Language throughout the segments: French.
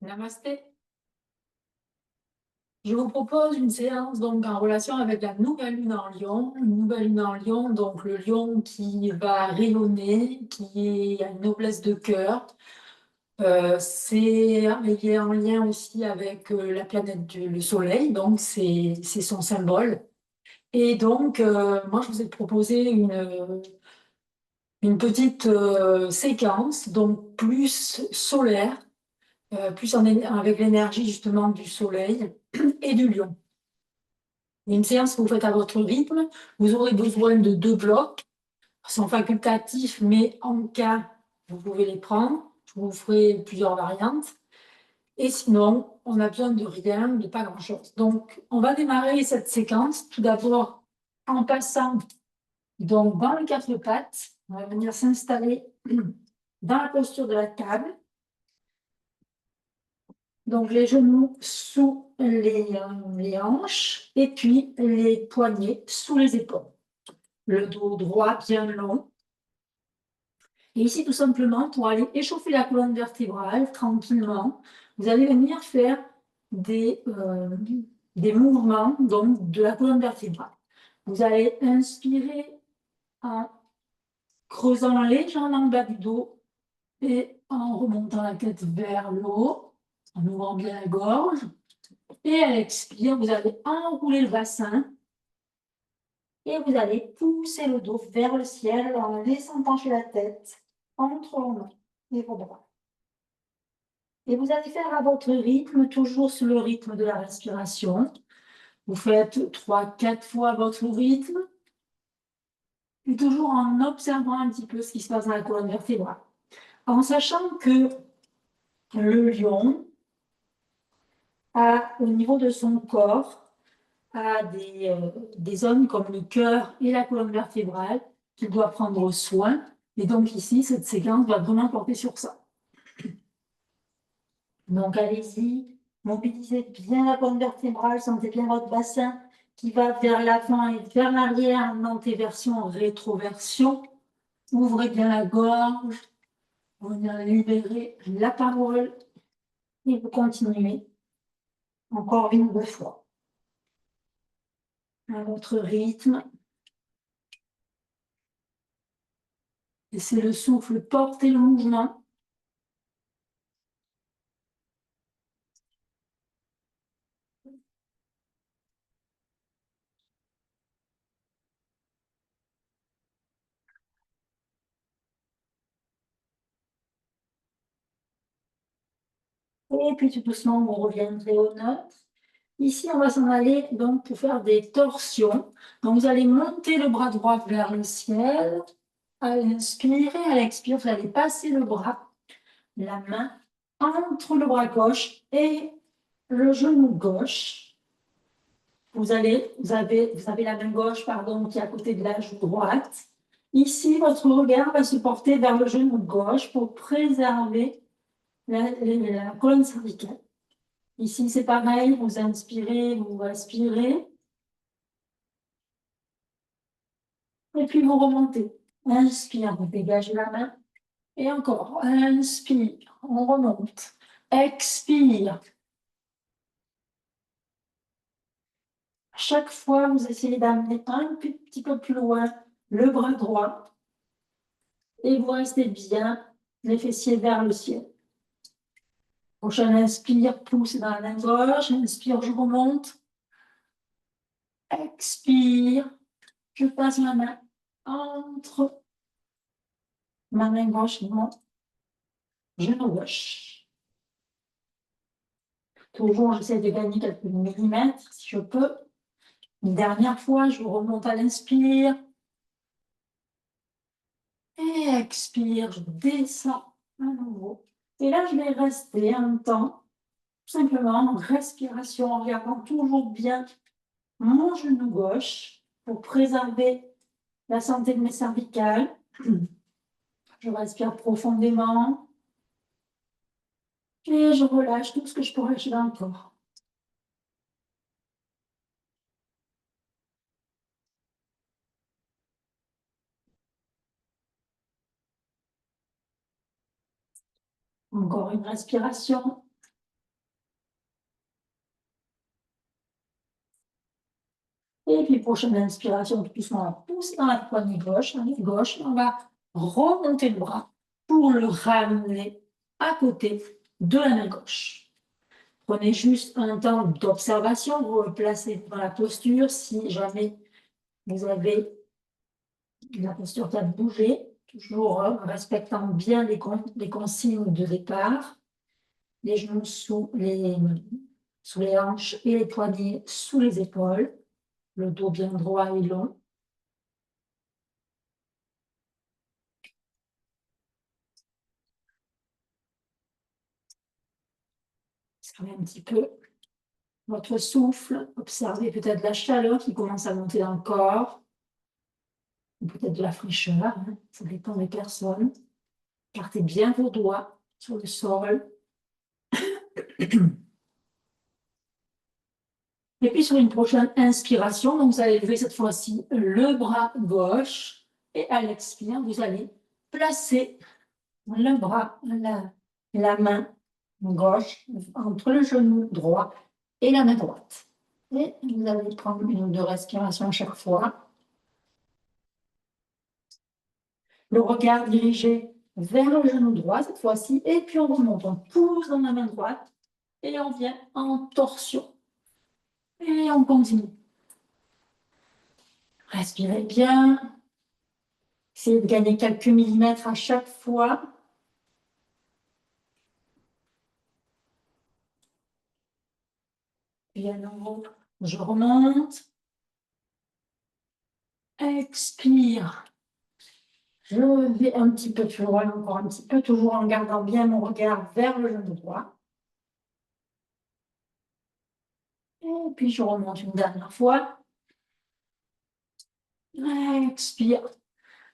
Namasté. Je vous propose une séance donc en relation avec la nouvelle lune en Lion. Une nouvelle lune en Lion, donc le lion qui va rayonner, qui a une noblesse de cœur. Il est en lien aussi avec la planète le Soleil, donc c'est son symbole. Et donc, moi, je vous ai proposé une petite séquence, donc plus solaire, avec l'énergie justement du Soleil et du lion. Une séance que vous faites à votre rythme. Vous aurez besoin de 2 blocs. Ils sont facultatifs, mais en cas, vous pouvez les prendre. Je vous ferai plusieurs variantes. Et sinon, on n'a besoin de rien, de pas grand-chose. Donc, on va démarrer cette séquence tout d'abord en passant donc, dans les 4 pattes. On va venir s'installer dans la posture de la table. Donc, les genoux sous les hanches et puis les poignets sous les épaules. Le dos droit bien long. Et ici, tout simplement, pour aller échauffer la colonne vertébrale tranquillement, vous allez venir faire des mouvements donc, de la colonne vertébrale. Vous allez inspirer en creusant légèrement le bas du dos et en remontant la tête vers le haut, en ouvrant bien la gorge. Et à l'expire, vous allez enrouler le bassin et vous allez pousser le dos vers le ciel en laissant pencher la tête entre vos mains et vos bras. Et vous allez faire à votre rythme, toujours sur le rythme de la respiration. Vous faites 3-4 fois votre rythme, et toujours en observant un petit peu ce qui se passe dans la colonne vertébrale. En sachant que le lion a, au niveau de son corps, a des zones comme le cœur et la colonne vertébrale qu'il doit prendre soin. Et donc ici, cette séquence va vraiment porter sur ça. Donc allez-y, mobilisez bien la colonne vertébrale, sentez bien votre bassin qui va vers l'avant et vers l'arrière en antéversion, rétroversion. Ouvrez bien la gorge, vous venez libérer la parole et vous continuez encore une ou 2 fois. À votre rythme. Laissez le souffle porter le mouvement. Et puis tout doucement, vous reviendrez au neutre. Ici, on va s'en aller donc pour faire des torsions. Donc, vous allez monter le bras droit vers le ciel. À l'inspirer, à l'expire, vous allez passer le bras, la main entre le bras gauche et le genou gauche. Vous avez la main gauche, pardon, qui est à côté de la joue droite. Ici, votre regard va se porter vers le genou gauche pour préserver la colonne cervicale. Ici, c'est pareil, vous inspirez, vous respirez. Et puis, vous remontez. Inspire, vous dégagez la main. Et encore, inspire, on remonte. Expire. Chaque fois, vous essayez d'amener un petit peu plus loin le bras droit. Et vous restez bien, les fessiers vers le ciel. Prochain inspire, pousse dans la main gauche. Inspire, je remonte. Expire, je passe ma main entre ma main gauche et mon genou gauche. Toujours, j'essaie de gagner quelques millimètres si je peux. Une dernière fois, je remonte à l'inspire. Et expire, je descends à nouveau. Et là, je vais rester un temps, tout simplement en respiration, en regardant toujours bien mon genou gauche pour préserver la santé de mes cervicales. Je respire profondément. Et je relâche tout ce que je peux relâcher dans le corps. Encore une respiration. Et puis, prochaine inspiration, tout doucement, on pousse dans la poignée gauche, on va remonter le bras pour le ramener à côté de la main gauche. Prenez juste un temps d'observation, vous replacez dans la posture. Si jamais vous avez la posture qui a bougé, toujours respectant bien les consignes de départ. Les genoux sous les hanches et les poignets sous les épaules. Le dos bien droit et long. Observez un petit peu votre souffle. Observez peut-être la chaleur qui commence à monter dans le corps. Ou peut-être de la fraîcheur, hein, ça dépend des personnes. Partez bien vos doigts sur le sol. Et puis sur une prochaine inspiration, donc vous allez lever cette fois-ci le bras gauche. Et à l'expire, vous allez placer le bras, la main gauche entre le genou droit et la main droite. Et vous allez prendre une ou deux respirations à chaque fois. Le regard dirigé vers le genou droit cette fois-ci. Et puis on remonte, on pousse dans la main droite et on vient en torsion. Et on continue. Respirez bien. Essayez de gagner quelques millimètres à chaque fois. Puis à nouveau, je remonte. Expire. Je vais un petit peu plus loin, encore un petit peu, toujours en gardant bien mon regard vers le genou droit. Et puis je remonte une dernière fois. Expire.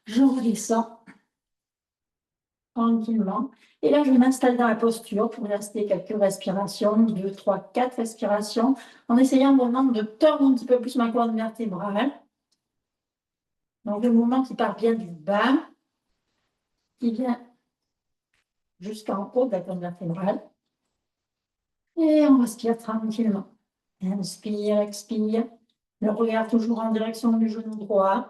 Je redescends tranquillement. Et là, je m'installe dans la posture pour rester quelques respirations, 2, 3, 4 respirations, en essayant vraiment de tordre un petit peu plus ma colonne vertébrale. Donc, le mouvement qui part bien du bas, qui vient jusqu'en haut de la colonne vertébrale. Et on respire tranquillement. Inspire, expire. Le regard toujours en direction du genou droit.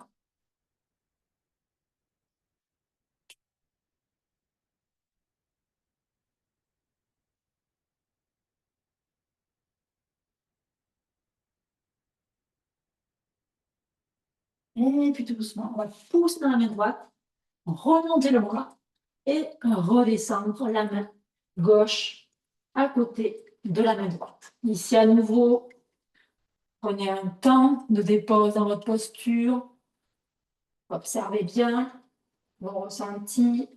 Et puis tout doucement, on va pousser dans la main droite, remonter le bras et redescendre la main gauche à côté de la main droite. Ici à nouveau, prenez un temps de dépose dans votre posture. Observez bien vos ressentis.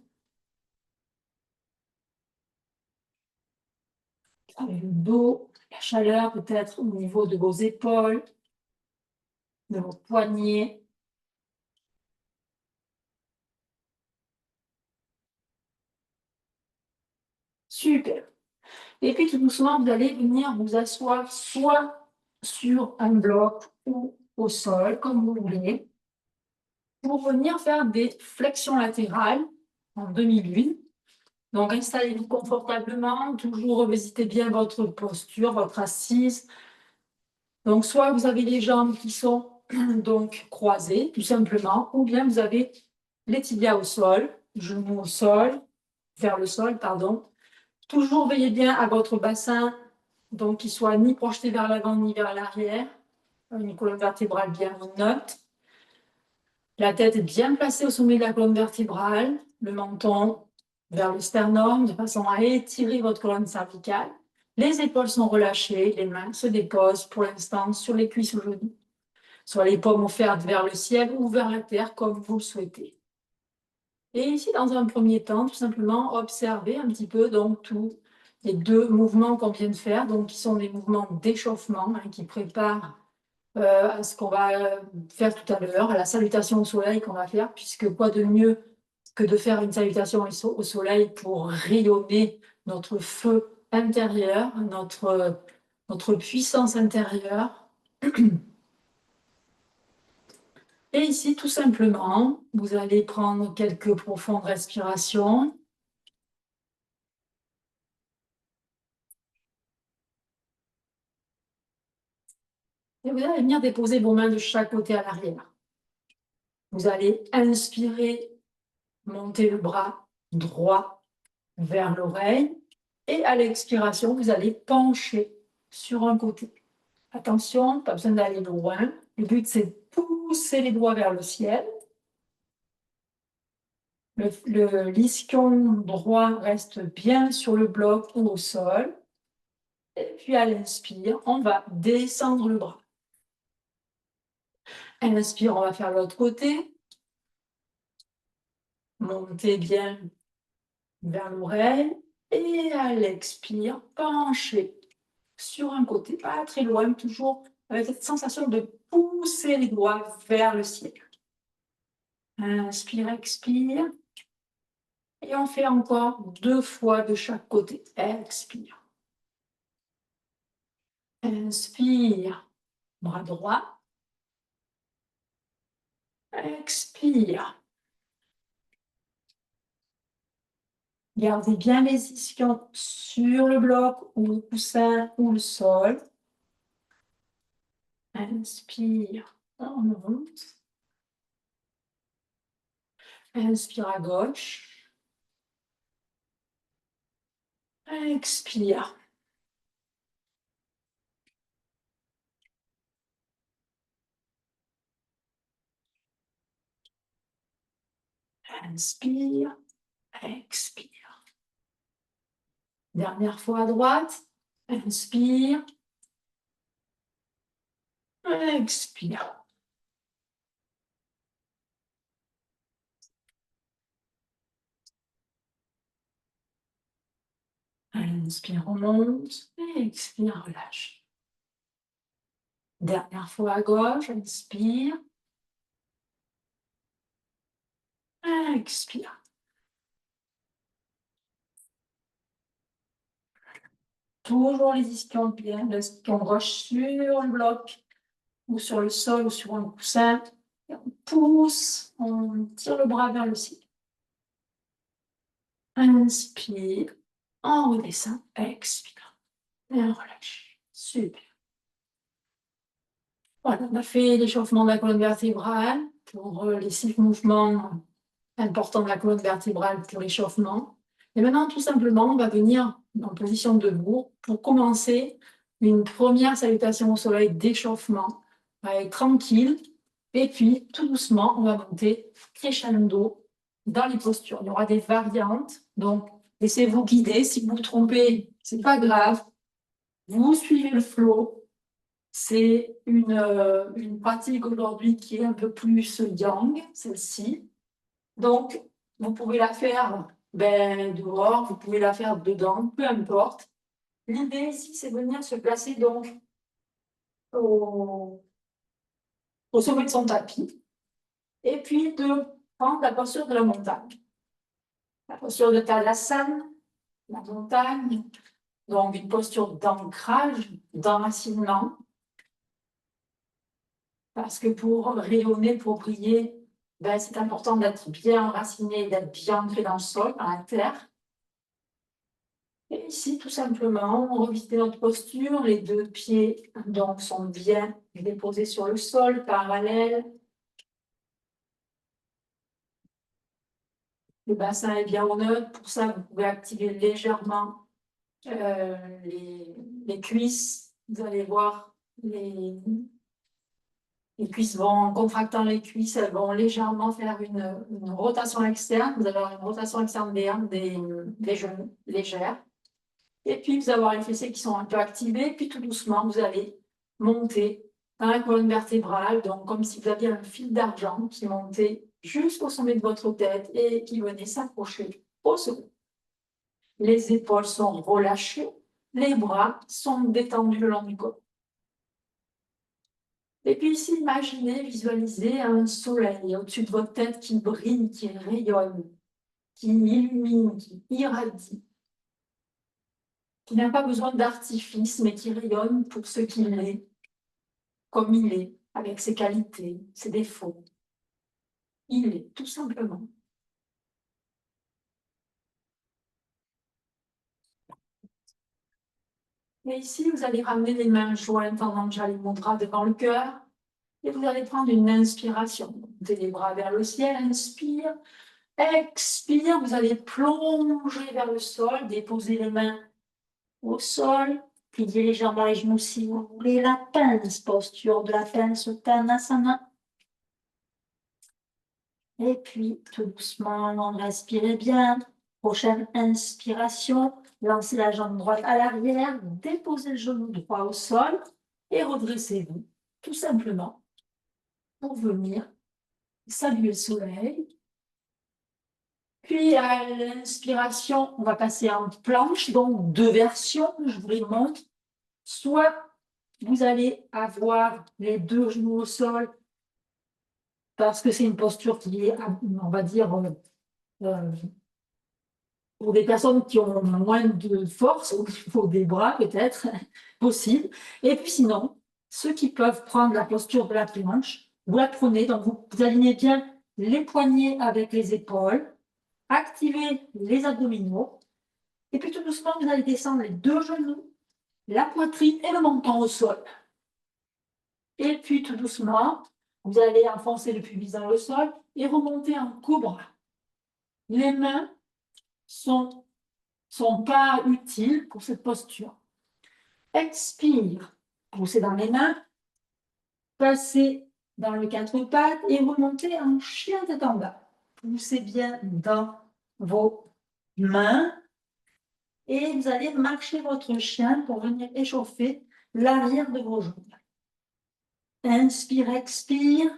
Avec le dos, la chaleur peut-être au niveau de vos épaules, de vos poignets. Super. Et puis tout doucement, vous allez venir vous asseoir soit sur un bloc ou au sol, comme vous voulez, pour venir faire des flexions latérales en demi-lune. Donc installez-vous confortablement, toujours revisitez bien votre posture, votre assise. Donc soit vous avez les jambes qui sont donc croisées, tout simplement, ou bien vous avez les tibias au sol, genoux au sol, vers le sol, pardon. Toujours veillez bien à votre bassin, donc qu'il soit ni projeté vers l'avant ni vers l'arrière. Une colonne vertébrale bien neutre. La tête est bien placée au sommet de la colonne vertébrale, le menton vers le sternum, de façon à étirer votre colonne cervicale. Les épaules sont relâchées, les mains se déposent pour l'instant sur les cuisses ou genoux, soit les paumes offertes vers le ciel ou vers la terre, comme vous le souhaitez. Et ici, dans un premier temps, tout simplement, observez un petit peu donc tous les deux mouvements qu'on vient de faire, donc qui sont des mouvements d'échauffement, hein, qui préparent à ce qu'on va faire tout à l'heure, à la salutation au soleil qu'on va faire, puisque quoi de mieux que de faire une salutation au soleil pour rayonner notre feu intérieur, notre puissance intérieure. Et ici, tout simplement, vous allez prendre quelques profondes respirations. Et vous allez venir déposer vos mains de chaque côté à l'arrière. Vous allez inspirer, monter le bras droit vers l'oreille. Et à l'expiration, vous allez pencher sur un côté. Attention, pas besoin d'aller loin. Le but, c'est de pousser les doigts vers le ciel. L'ischion droit reste bien sur le bloc ou au sol. Et puis à l'inspire, on va descendre le bras. Inspire, on va faire l'autre côté. Montez bien vers l'oreille. Et à l'expire, penchez sur un côté, pas très loin, toujours avec cette sensation de pousser les doigts vers le ciel. Inspire, expire. Et on fait encore 2 fois de chaque côté. Expire. Inspire, bras droit. Expire. Gardez bien les ischions sur le bloc ou le coussin ou le sol. Inspire, on monte. Inspire à gauche. Expire. Inspire, expire. Dernière fois à droite. Inspire. Expire. Inspire, on monte. Expire, relâche. Dernière fois à gauche. Inspire. Expire. Toujours les ischions bien, l'ischion gauche sur le bloc ou sur le sol ou sur un coussin. Et on pousse, on tire le bras vers le ciel. Inspire, on redescend, expire. Et on relâche. Super. Voilà, on a fait l'échauffement de la colonne vertébrale pour les 6 mouvements importants de la colonne vertébrale pour l'échauffement. Et maintenant, tout simplement, on va venir en position debout pour commencer une première salutation au soleil d'échauffement. On va être tranquille. Et puis, tout doucement, on va monter crescendo dans les postures. Il y aura des variantes. Donc, laissez-vous guider. Si vous vous trompez, ce n'est pas grave. Vous suivez le flow. C'est une pratique aujourd'hui qui est un peu plus yang, celle-ci. Donc, vous pouvez la faire dehors, vous pouvez la faire dedans, peu importe. L'idée ici, c'est de venir se placer donc au sommet de son tapis et puis de prendre la posture de la montagne. La posture de Tadasana, la montagne, donc une posture d'ancrage, d'enracinement. Parce que pour rayonner, pour briller, c'est important d'être bien enraciné, d'être bien ancré dans le sol, dans la terre. Et ici, tout simplement, on revisite notre posture. Les 2 pieds donc, sont bien déposés sur le sol, parallèles. Le bassin est bien au neutre. Pour ça, vous pouvez activer légèrement les cuisses. Vous allez voir, les cuisses vont, en contractant les cuisses, elles vont légèrement faire une rotation externe. Vous allez avoir une rotation externe des genoux légère. Et puis, vous allez avoir les fessiers qui sont un peu activés. Puis, tout doucement, vous allez monter dans la colonne vertébrale. Donc, comme si vous aviez un fil d'argent qui montait jusqu'au sommet de votre tête et qui venait s'accrocher au second. Les épaules sont relâchées. Les bras sont détendus le long du corps. Et puis ici, imaginez, visualisez un soleil au-dessus de votre tête qui brille, qui rayonne, qui illumine, qui irradie, qui n'a pas besoin d'artifice, mais qui rayonne pour ce qu'il est, comme il est, avec ses qualités, ses défauts. Il est, tout simplement. Et ici, vous allez ramener les mains jointes en Anjali Mudra devant le cœur. Et vous allez prendre une inspiration. Montez les bras vers le ciel, inspire. Expire, vous allez plonger vers le sol, déposer les mains au sol, plier les jambes dans les genoux si vous voulez. La pince, posture de la pince, Uttanasana. Et puis, tout doucement, respirez bien. Prochaine inspiration, lancez la jambe droite à l'arrière, déposez le genou droit au sol et redressez-vous, tout simplement, pour venir saluer le soleil. Puis, à l'inspiration, on va passer en planche, donc deux versions, je vous les montre. Soit vous allez avoir les deux genoux au sol, parce que c'est une posture qui est, on va dire, pour des personnes qui ont moins de force au niveau des bras, peut-être, possible. Et puis sinon, ceux qui peuvent prendre la posture de la planche, vous la prenez, donc vous alignez bien les poignets avec les épaules, activez les abdominaux, et puis tout doucement, vous allez descendre les deux genoux, la poitrine et le menton au sol. Et puis tout doucement, vous allez enfoncer le pubis dans le sol et remonter en cobra. Les mains sont pas utiles pour cette posture. Expire, poussez dans les mains, passez dans le quatre pattes et remontez en chien tête en bas. Poussez bien dans vos mains et vous allez marcher votre chien pour venir échauffer l'arrière de vos jambes. Inspire, expire.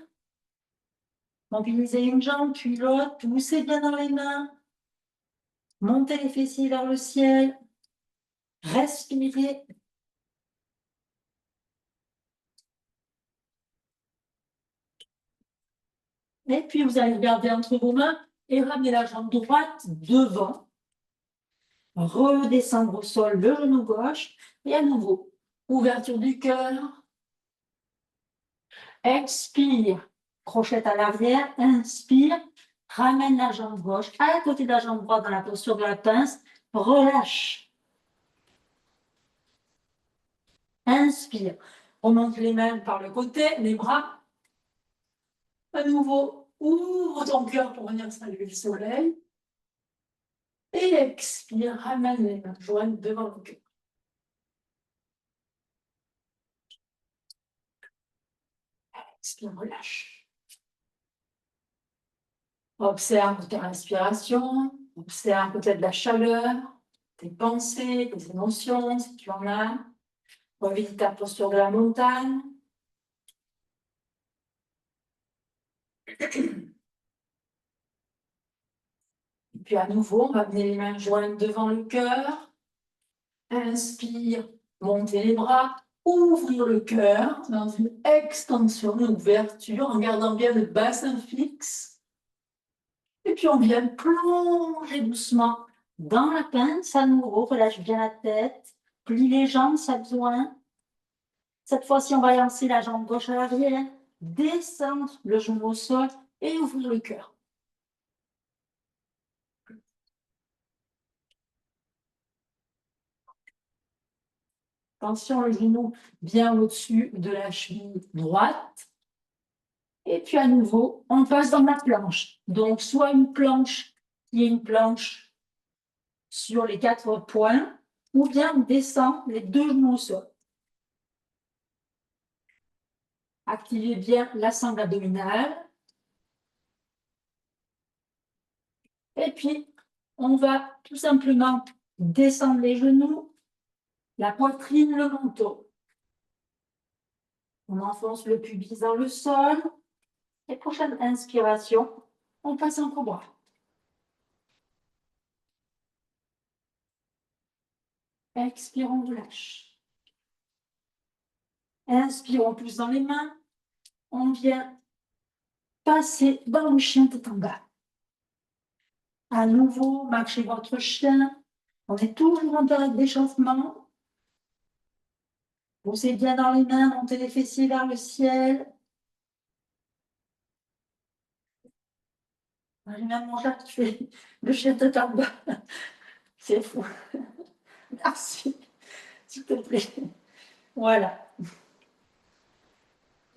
Mobilisez une jambe, puis l'autre. Poussez bien dans les mains. Montez les fessiers vers le ciel. Respirez. Et puis, vous allez regarder entre vos mains et ramener la jambe droite devant. Redescendre au sol le genou gauche. Et à nouveau, ouverture du cœur. Expire. Crochette à l'arrière. Inspire. Ramène la jambe gauche à côté de la jambe droite dans la posture de la pince. Relâche. Inspire. Remonte les mains par le côté, les bras. À nouveau, ouvre ton cœur pour venir saluer le soleil. Et expire, ramène les mains jointes devant le cœur. Expire, relâche. Observe ta respiration. Observe peut-être la chaleur, tes pensées, tes émotions, si tu en as. Revisite ta posture de la montagne. Et puis à nouveau, on va amener les mains jointes devant le cœur. Inspire, monter les bras, ouvrir le cœur dans une extension, une ouverture, en gardant bien le bassin fixe. Et puis on vient plonger doucement dans la pince à nouveau, relâche bien la tête, plie les jambes si ça a besoin. Cette fois-ci, on va lancer la jambe gauche à l'arrière, descendre le genou au sol et ouvrir le cœur. Attention, le genou bien au-dessus de la cheville droite. Et puis à nouveau, on passe dans la planche. Donc, soit une planche qui est une planche sur les 4 points, ou bien on descend les deux genoux au sol. Activez bien la sangle abdominale. Et puis, on va tout simplement descendre les genoux, la poitrine, le menton. On enfonce le pubis dans le sol. Et prochaine inspiration, on passe en cobra. Expirons, on lâche. Inspirons plus dans les mains. On vient passer dans le chien tête en bas. À nouveau, marchez votre chien. On est toujours en période d'échauffement. Poussez bien dans les mains, montez les fessiers vers le ciel. J'ai même mon chat qui fait le chien tête en bas. C'est fou. Merci. s'il te plaît. Voilà.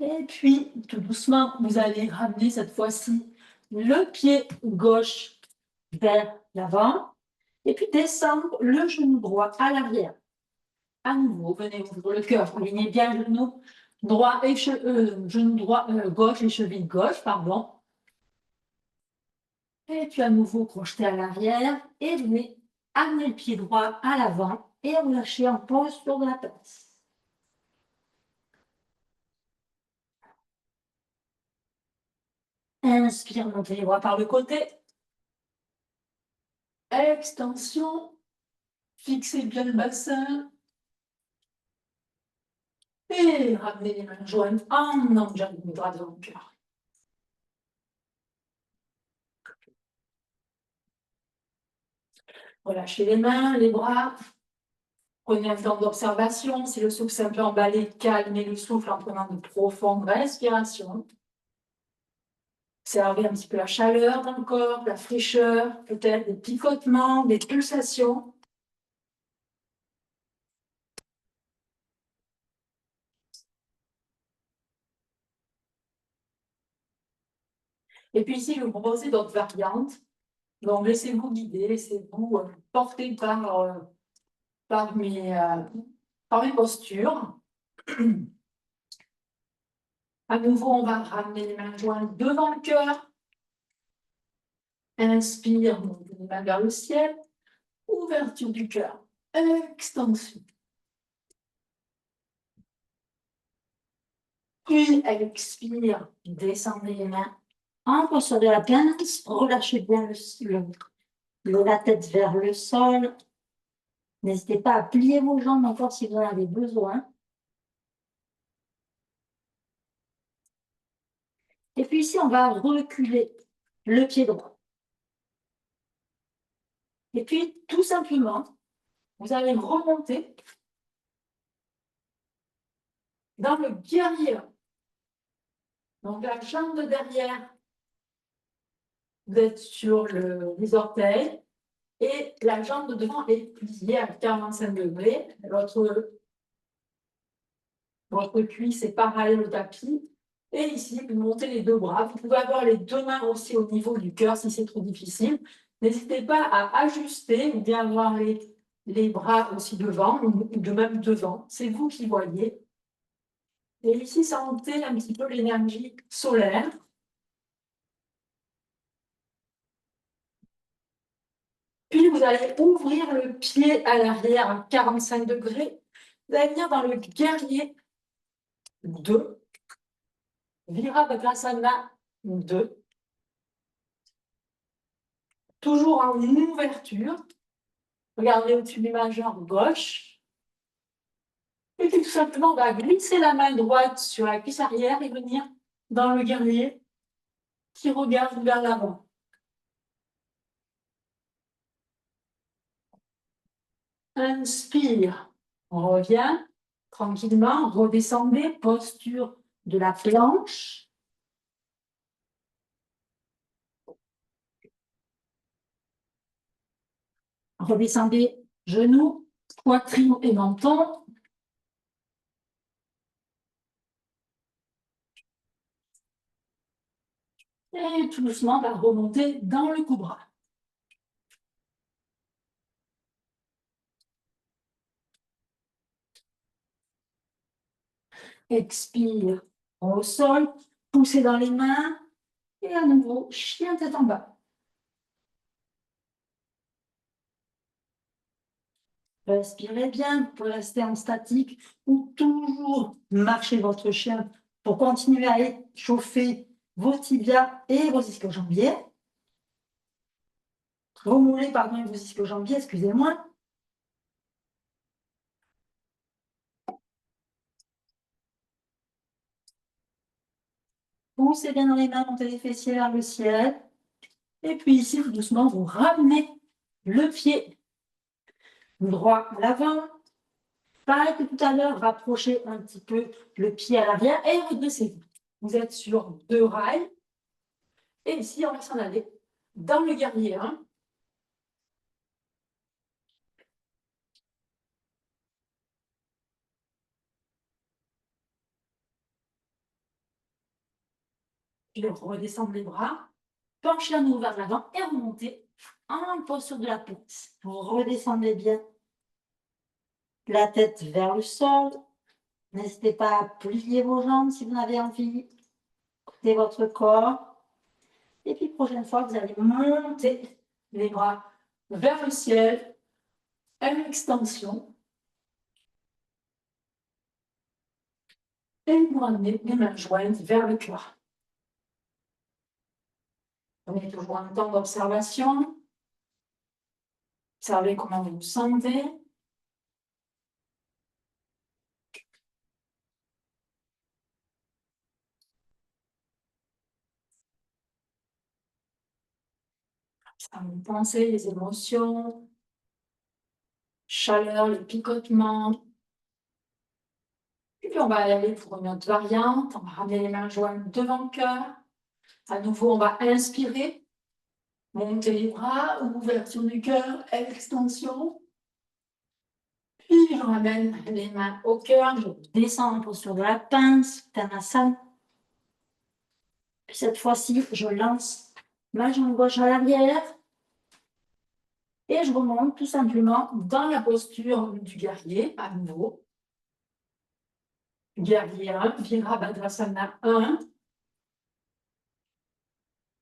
Et puis, tout doucement, vous allez ramener cette fois-ci le pied gauche vers l'avant et puis descendre le genou droit à l'arrière. À nouveau, venez ouvrir le cœur, alignez bien le genou droit et genou droit, gauche et cheville gauche, pardon. Et puis à nouveau, crochetez à l'arrière et venez amener le pied droit à l'avant et relâchez en posture de la pince. Inspire, montez les bras par le côté. Extension. Fixez bien le bassin. Et ramenez les mains jointes en enjambant les bras devant le cœur. Relâchez les mains, les bras. Prenez un temps d'observation. Si le souffle s'est un peu emballé, calmez le souffle en prenant de profondes respirations. Observez un petit peu la chaleur dans le corps, la fraîcheur, peut-être des picotements, des pulsations. Et puis ici, je vais vous proposer d'autres variantes. Donc, laissez-vous guider, laissez-vous porter par mes postures. À nouveau, on va ramener les mains jointes devant le cœur. Inspire, montez les mains vers le ciel. Ouverture du cœur. Extension. Puis, expire, descendez les mains. En posture de la pince, relâchez bien la tête vers le sol. N'hésitez pas à plier vos jambes encore si vous en avez besoin. Et puis ici, on va reculer le pied droit. Et puis, tout simplement, vous allez remonter dans le guerrier. Donc, la jambe de derrière, vous êtes sur les orteils. Et la jambe de devant est pliée à 45 degrés. Votre cuisse est parallèle au tapis. Et ici, vous montez les deux bras. Vous pouvez avoir les deux mains aussi au niveau du cœur si c'est trop difficile. N'hésitez pas à ajuster ou bien avoir les bras aussi devant ou de même devant. C'est vous qui voyez. Et ici, sentez un petit peu l'énergie solaire. Puis, vous allez ouvrir le pied à l'arrière à 45 degrés. Vous allez venir dans le guerrier 2. Virabhadrasana 2. Toujours en ouverture. Regardez au-dessus du majeur gauche. Et puis tout simplement, on va glisser la main droite sur la cuisse arrière et venir dans le guerrier qui regarde vers l'avant. Inspire. On revient tranquillement. Redescendez. Posture de la planche. Redescendez genoux, poitrine et menton. Et tout doucement, on va remonter dans le cobra. Expire au sol, poussez dans les mains. Et à nouveau, chien tête en bas. Respirez bien, vous pouvez rester en statique ou toujours marcher votre chien pour continuer à échauffer vos tibias et vos ischio-jambiers. Remoulez pardon vos ischio-jambiers, excusez-moi. Poussez bien dans les mains, montez les fessiers vers le ciel. Et puis ici, tout doucement, vous ramenez le pied droit à l'avant. Pareil que tout à l'heure, rapprochez un petit peu le pied à l'arrière et redressez-vous. Vous êtes sur 2 rails. Et ici, on va s'en aller dans le guerrier 1. Je vais redescendre les bras, pencher à nouveau vers l'avant et remonter en posture de la planche. Vous redescendez bien la tête vers le sol. N'hésitez pas à plier vos jambes si vous en avez envie. Écoutez votre corps. Et puis, prochaine fois, vous allez monter les bras vers le ciel. Une extension. Et vous ramenez les mains jointes vers le cœur. On est toujours en temps d'observation. Observez comment vous vous sentez. Les pensées, les émotions, chaleur, les picotements. Et puis on va aller pour une autre variante. On va ramener les mains jointes devant le cœur. À nouveau, on va inspirer. Monter les bras, ouverture du cœur, extension. Puis je ramène les mains au cœur, je descends en posture de la pince, Tanasana. Puis cette fois-ci, je lance ma jambe gauche à l'arrière et je remonte tout simplement dans la posture du guerrier, à nouveau. Guerrier 1, Virabhadrasana 1.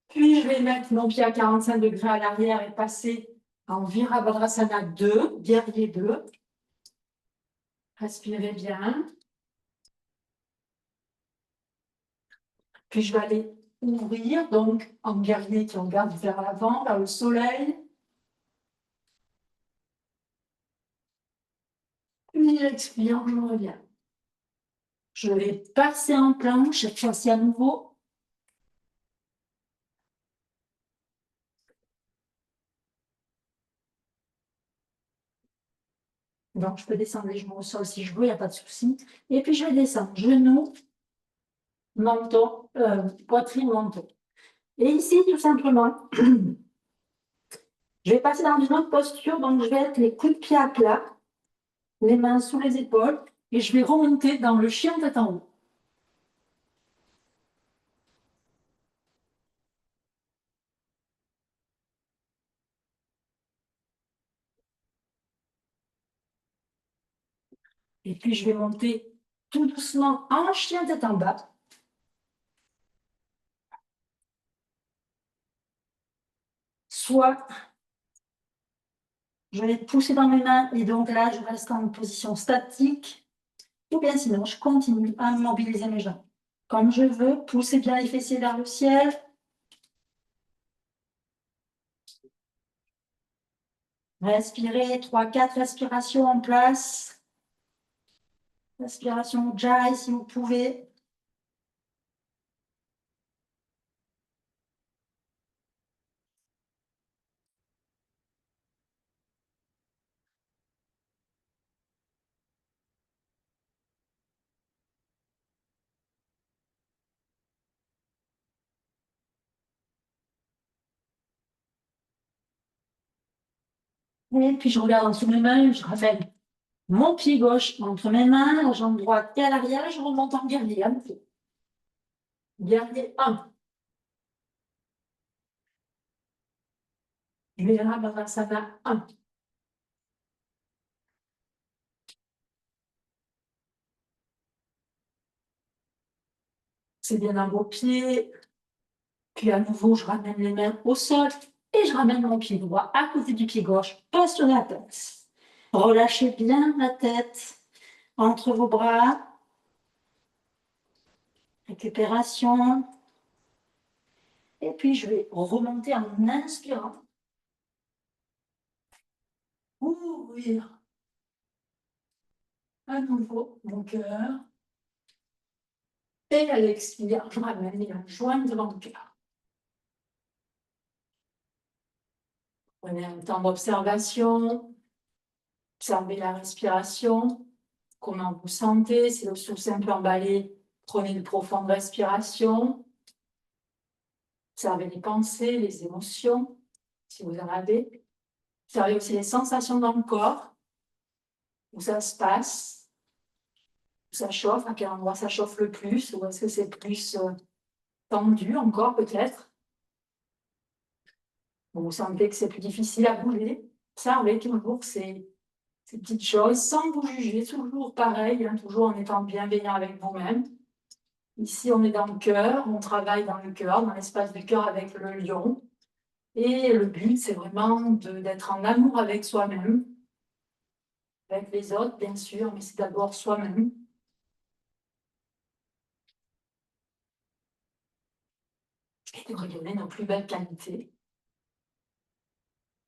Puis je vais mettre mon pied à 45 degrés à l'arrière et passer en Virabhadrasana 2, guerrier 2. Respirez bien. Puis je vais aller ouvrir, donc en guerrier qui regarde vers l'avant, vers le soleil. Puis j'expire, je reviens. Je vais passer en planche, cette fois-ci à nouveau. Donc je peux descendre les genoux au sol si je veux, il n'y a pas de souci. Et puis je vais descendre genoux, menton, poitrine, menton. Et ici, tout simplement, je vais passer dans une autre posture, donc je vais être les coups de pied à plat, les mains sous les épaules, et je vais remonter dans le chien tête en haut. Et puis je vais monter tout doucement en chien tête en bas. Soit je vais pousser dans mes mains et donc là, je reste en position statique. Ou bien sinon, je continue à mobiliser mes jambes. Comme je veux, poussez bien les fessiers vers le ciel. Respirez, 3-4 respirations en place. Respiration Ujjayi si vous pouvez. Et puis je regarde en dessous de mes mains, je ramène mon pied gauche entre mes mains, la jambe droite et à l'arrière, je remonte en guerrier. Guerrier 1. Virabhadrasana 1. C'est bien dans vos pieds. Puis à nouveau, je ramène les mains au sol et je ramène mon pied droit à côté du pied gauche, pas sur la pince. Relâchez bien la tête entre vos bras. Récupération. Et puis, je vais remonter en inspirant. Ouvrir à nouveau mon cœur. Et à l'expire, je ramène les mains jointes devant le cœur. Prenez un temps d'observation. Observez la respiration. Comment vous sentez? Si le souffle est un peu emballé, prenez une profonde respiration. Observez les pensées, les émotions, si vous en avez. Observez aussi les sensations dans le corps, où ça se passe, où ça chauffe, à quel endroit ça chauffe le plus, ou est-ce que c'est plus tendu encore peut-être. Vous sentez que c'est plus difficile à bouger. Observez toujours ces petites choses sans vous juger, toujours pareil, hein, toujours en étant bienveillant avec vous-même. Ici, on est dans le cœur, on travaille dans le cœur, dans l'espace du cœur avec le lion. Et le but, c'est vraiment d'être en amour avec soi-même, avec les autres, bien sûr, mais c'est d'abord soi-même. Et de rayonner nos plus belles qualités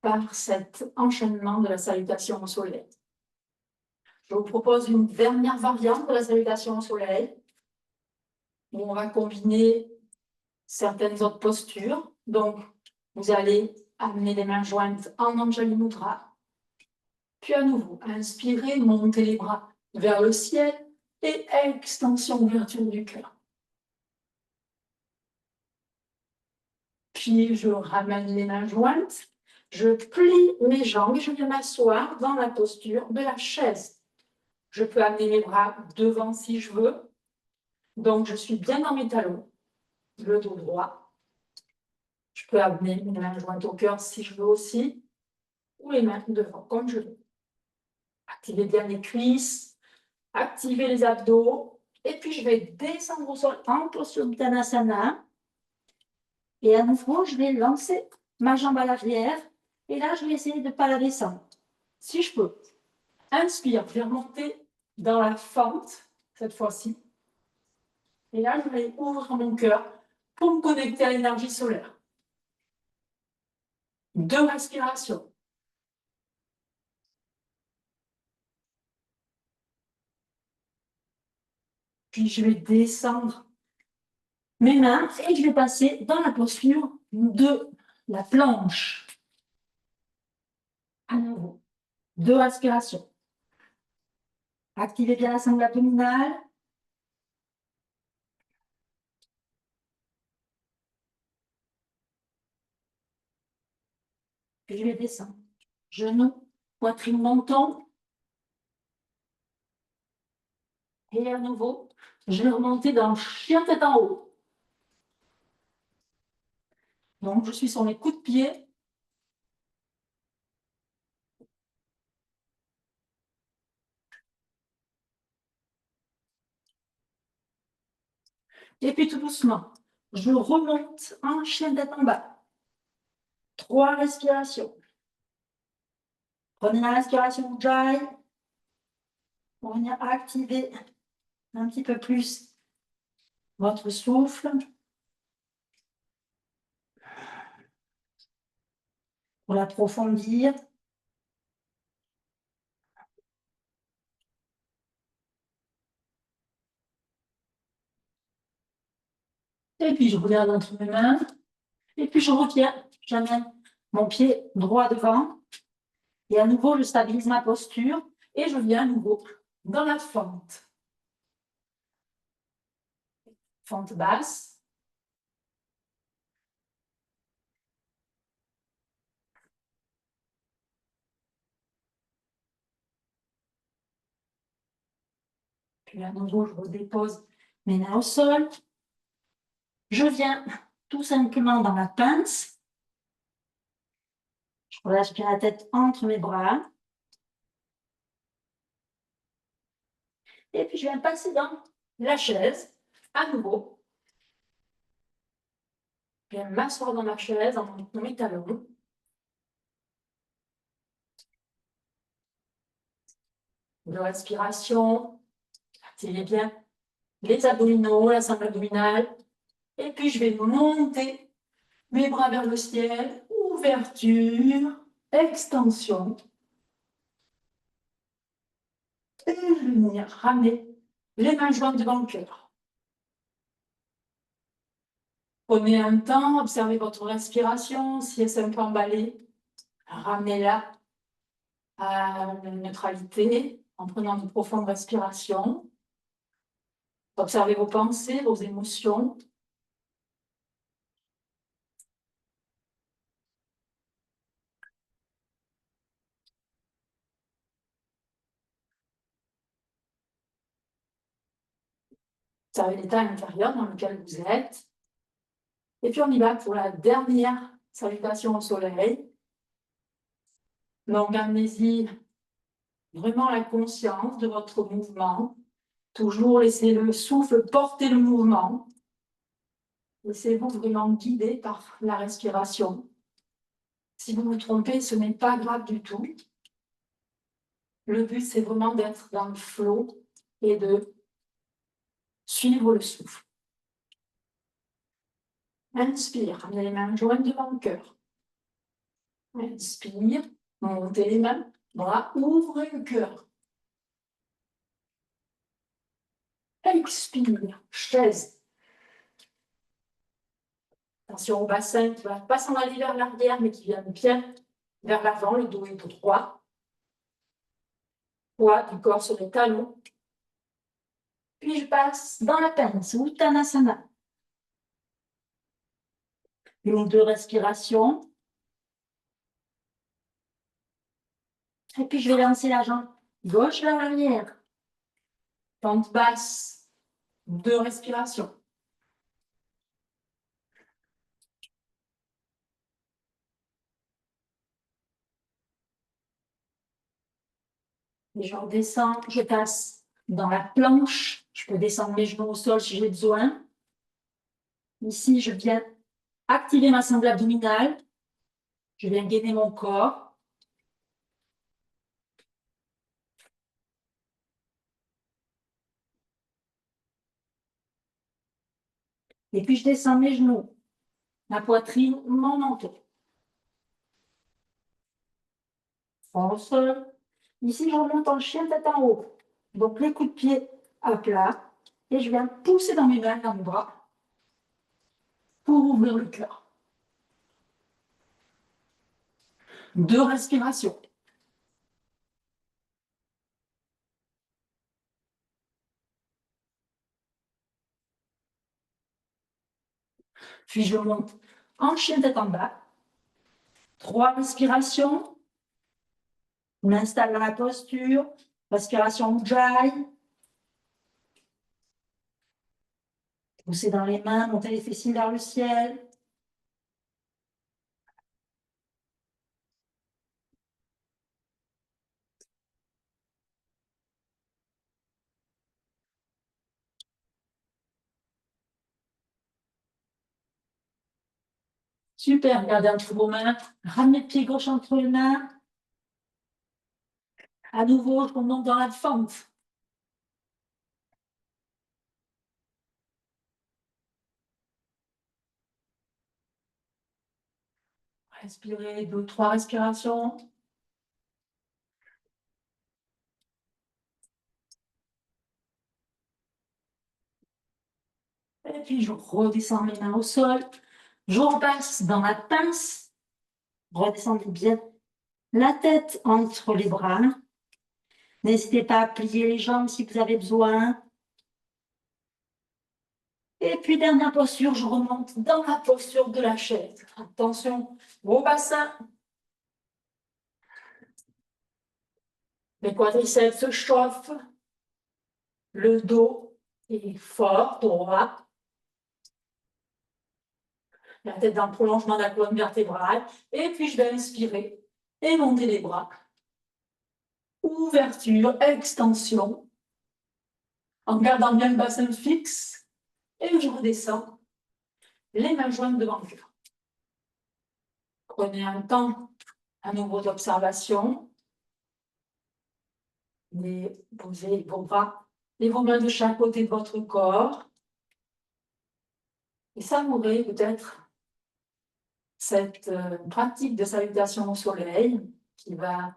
par cet enchaînement de la salutation au soleil. Je vous propose une dernière variante de la salutation au soleil, où on va combiner certaines autres postures. Donc, vous allez amener les mains jointes en Anjali Mudra, puis à nouveau, inspirez, montez les bras vers le ciel et extension, ouverture du cœur. Puis je ramène les mains jointes, je plie mes jambes et je viens m'asseoir dans la posture de la chaise. Je peux amener mes bras devant si je veux. Donc je suis bien dans mes talons, le dos droit. Je peux amener mes mains jointes au cœur si je veux aussi, ou les mains devant, comme je veux. Activez bien les cuisses, activez les abdos. Et puis je vais descendre au sol en posture Uttanasana. Et à nouveau, je vais lancer ma jambe à l'arrière. Et là, je vais essayer de ne pas la descendre. Si je peux. Inspire, je vais remonter dans la fente, cette fois-ci. Et là, je vais ouvrir mon cœur pour me connecter à l'énergie solaire. 2 respirations. Puis je vais descendre mes mains et je vais passer dans la posture de la planche. À nouveau. 2 respirations. Activez bien la sangle abdominale. Puis je vais descendre. Genoux, poitrine, menton. Et à nouveau, je vais remonter dans le chien tête en haut. Donc, je suis sur mes coups de pied. Et puis tout doucement, je remonte en chien tête en bas. 3 respirations. Prenez la respiration Ujjayi pour venir activer un petit peu plus votre souffle. Pour l'approfondir. Et puis je regarde entre mes mains. Et puis je reviens. J'amène mon pied droit devant. Et à nouveau, je stabilise ma posture. Et je viens à nouveau dans la fente. Fente basse. Puis à nouveau, je redépose mes mains au sol. Je viens tout simplement dans la pince. Je relâche bien la tête entre mes bras. Et puis, je viens passer dans la chaise, à nouveau. Je viens m'asseoir dans ma chaise, dans mes talons. De respiration. Activez bien les abdominaux, la sangle abdominale. Et puis, je vais monter mes bras vers le ciel. Ouverture, extension. Et je vais venir ramener les mains jointes devant le cœur. Prenez un temps, observez votre respiration. Si elle s'est un peu emballée, ramenez-la à la neutralité en prenant de profondes respirations. Observez vos pensées, vos émotions. Observez l'état intérieur dans lequel vous êtes. Et puis on y va pour la dernière salutation au soleil. Donc amenez-y vraiment la conscience de votre mouvement. Toujours laissez le souffle porter le mouvement. Laissez-vous vraiment guider par la respiration. Si vous vous trompez, ce n'est pas grave du tout. Le but, c'est vraiment d'être dans le flow et de suivre le souffle. Inspire, amenez les mains jointes devant le cœur. Inspire, montez les mains, bras, ouvrez le cœur. Expire, chaise. Attention au bassin qui ne va pas s'en aller vers l'arrière, mais qui vient bien vers l'avant, le dos est droit. Poids du corps sur les talons. Puis je passe dans la pince, Uttanasana. Une ou deux respirations. Et puis je vais lancer la jambe gauche vers l'arrière. Pente basse, 2 respirations. Et je redescends, je passe dans la planche. Je peux descendre mes genoux au sol si j'ai besoin. Ici, je viens activer ma sangle abdominale. Je viens gainer mon corps. Et puis, je descends mes genoux, ma poitrine, mon menton. Au sol. Ici, je remonte en chien tête en haut. Donc, les coups de pied à plat. Et je viens pousser dans mes mains, dans mes bras, pour ouvrir le cœur. 2 respirations. Puis je monte en chien tête en bas. 3 respirations. On m'installe dans la posture. Respiration Ujjayi. Poussez dans les mains, montez les fessiers vers le ciel. Super, regardez entre vos mains. Ramenez le pied gauche entre les mains. À nouveau, je remonte dans la fente. Respirez, 2, 3 respirations. Et puis, je redescends mes mains au sol. Je repasse dans la pince. Redescendez bien la tête entre les bras. N'hésitez pas à plier les jambes si vous avez besoin. Et puis, dernière posture, je remonte dans la posture de la chaise. Attention au bassin. Les quadriceps se chauffent. Le dos est fort, droit. La tête dans le prolongement de la colonne vertébrale. Et puis, je vais inspirer et monter les bras. Ouverture, extension. En gardant bien le bassin fixe. Et je redescends. Les mains jointes devant le cœur. Prenez un temps à nouveau d'observation. Posez vos bras et vos mains de chaque côté de votre corps. Et savourez peut-être cette pratique de salutation au soleil qui va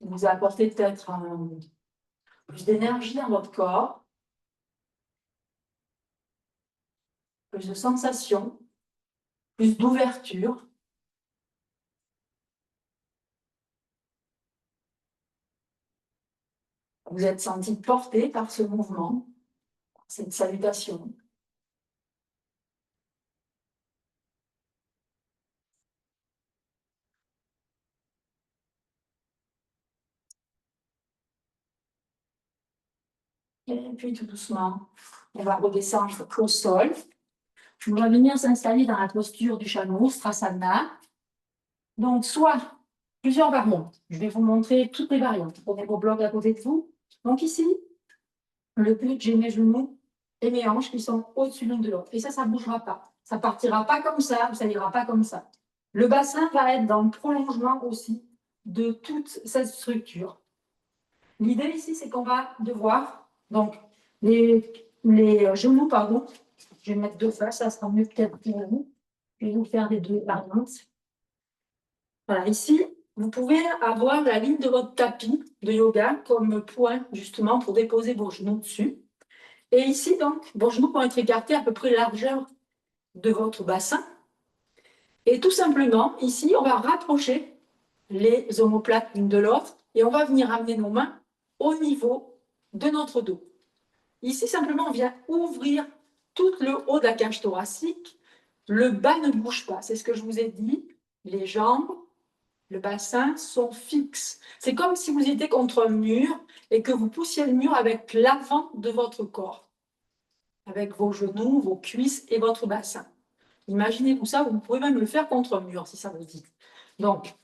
vous apporter peut-être plus d'énergie dans votre corps, plus de sensations, plus d'ouverture. Vous êtes senti porté par ce mouvement, cette salutation. Et puis tout doucement, on va redescendre au sol. on va venir s'installer dans la posture du Chanurasana. Donc, soit plusieurs variantes. Je vais vous montrer toutes les variantes. Prenez vos blocs à côté de vous. Donc ici, le but, j'ai mes genoux et mes hanches qui sont au-dessus l'une de l'autre. Et ça ne bougera pas. Ça ne partira pas comme ça, ça n'ira pas comme ça. Le bassin va être dans le prolongement aussi de toute cette structure. L'idée ici, c'est qu'on va devoir, donc, les genoux, pardon, je vais mettre deux faces, ça sera mieux peut-être pour vous. Je vais vous faire les deux variantes. Voilà, ici, vous pouvez avoir la ligne de votre tapis de yoga comme point, justement, pour déposer vos genoux dessus. Et ici, donc, vos genoux vont être écartés à peu près largeur de votre bassin. Et tout simplement, ici, on va rapprocher les omoplates l'une de l'autre et on va venir amener nos mains au niveau de notre dos. Ici, simplement, on vient ouvrir tout le haut de la cage thoracique. Le bas ne bouge pas. C'est ce que je vous ai dit. Les jambes, le bassin sont fixes. C'est comme si vous étiez contre un mur et que vous poussiez le mur avec l'avant de votre corps, avec vos genoux, vos cuisses et votre bassin. Imaginez-vous ça, vous pouvez même le faire contre un mur si ça vous dit. Donc,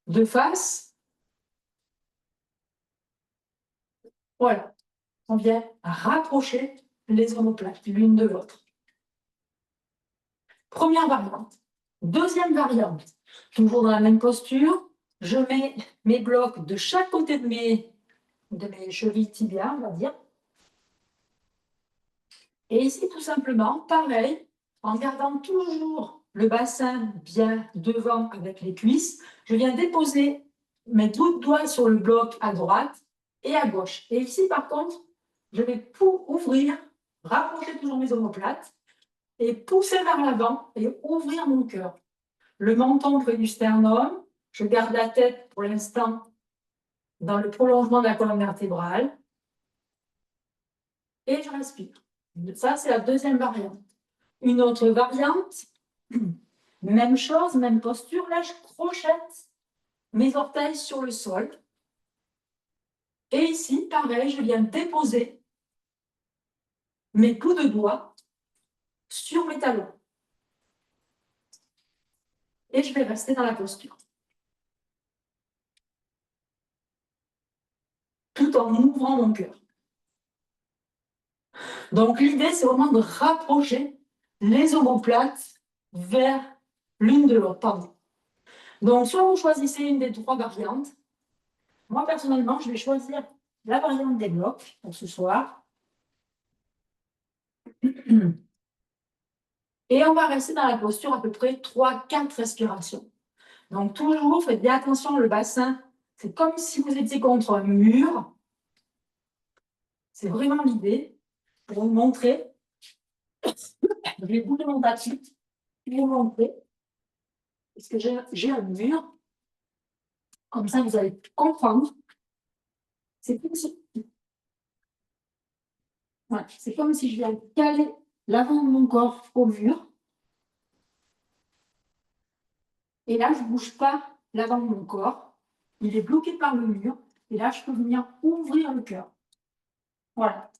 de face, voilà, on vient rapprocher les omoplates l'une de l'autre. Première variante. Deuxième variante, toujours dans la même posture, je mets mes blocs de chaque côté de mes chevilles tibias, on va dire. Et ici, tout simplement, pareil, en gardant toujours le bassin bien devant avec les cuisses, je viens déposer mes bouts de doigts sur le bloc à droite et à gauche. Et ici, par contre, je vais ouvrir, rapprocher toujours mes omoplates et pousser vers l'avant et ouvrir mon cœur. Le menton près du sternum, je garde la tête pour l'instant dans le prolongement de la colonne vertébrale et je respire. Ça, c'est la deuxième variante. Une autre variante, même chose, même posture. Là, je crochette mes orteils sur le sol. Et ici, pareil, je viens déposer mes bouts de doigts sur mes talons. Et je vais rester dans la posture. Tout en ouvrant mon cœur. Donc, l'idée, c'est vraiment de rapprocher les omoplates vers l'une de l'autre. Pardon. Donc, soit vous choisissez une des trois variantes. Moi, personnellement, je vais choisir la variante des blocs pour ce soir. Et on va rester dans la posture à peu près 3-4 respirations. Donc, toujours, faites bien attention, le bassin, c'est comme si vous étiez contre un mur. C'est vraiment l'idée pour vous montrer. Je vais bouger mon tapis pour vous montrer. Parce que j'ai un mur. Comme ça, vous allez comprendre. C'est comme si, voilà, c'est comme si je viens caler l'avant de mon corps au mur. Et là, je ne bouge pas l'avant de mon corps. Il est bloqué par le mur. Et là, je peux venir ouvrir le cœur. Voilà.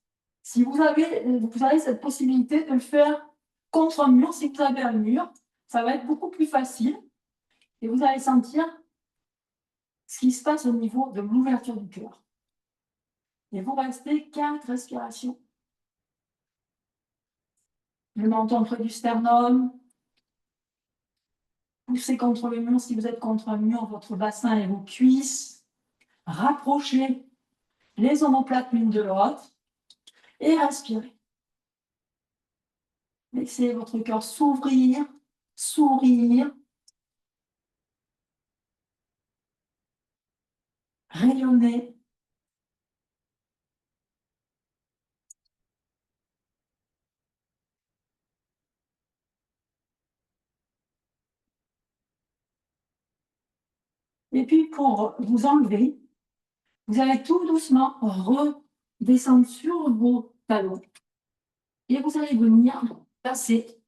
Si vous avez cette possibilité de le faire contre un mur, si vous avez un mur, ça va être beaucoup plus facile. Et vous allez sentir ce qui se passe au niveau de l'ouverture du cœur. Et vous restez 4 respirations. Le menton près du sternum. Poussez contre le mur si vous êtes contre un mur, votre bassin et vos cuisses. Rapprochez les omoplates l'une de l'autre. Et respirez. Laissez votre cœur s'ouvrir, sourire, rayonner. Et puis, pour vous enlever, vous allez tout doucement redescendre sur vos talons. Et vous allez venir passer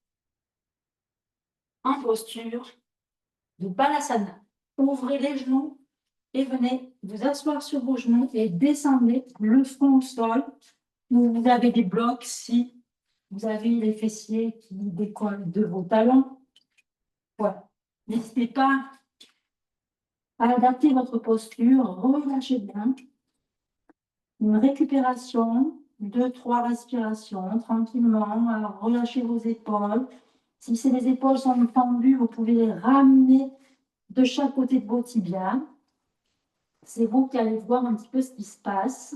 en posture de Balasana. Ouvrez les genoux et venez vous asseoir sur vos genoux et descendez le front au sol. Vous avez des blocs si vous avez les fessiers qui décollent de vos talons. Voilà. N'hésitez pas à adapter votre posture, relâchez bien. Une récupération, 2-3 respirations, tranquillement, alors relâchez vos épaules. Si les épaules sont tendues, vous pouvez les ramener de chaque côté de vos tibias. C'est vous qui allez voir un petit peu ce qui se passe.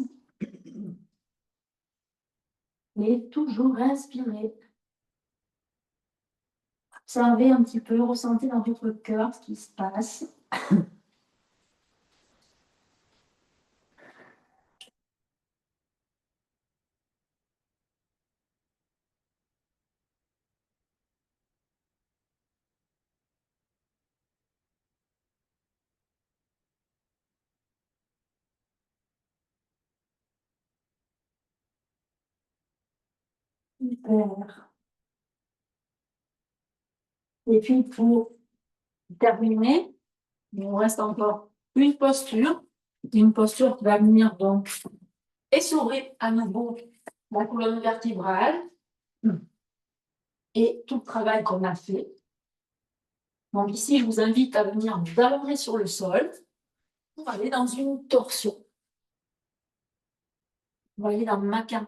Et toujours respirer. Observez un petit peu, ressentez dans votre cœur ce qui se passe. Super. Et puis pour terminer, il nous reste encore une posture qui va venir donc essorer à nouveau la colonne vertébrale et tout le travail qu'on a fait. Donc ici, je vous invite à venir vous allonger sur le sol pour aller dans une torsion. On va aller dans Makha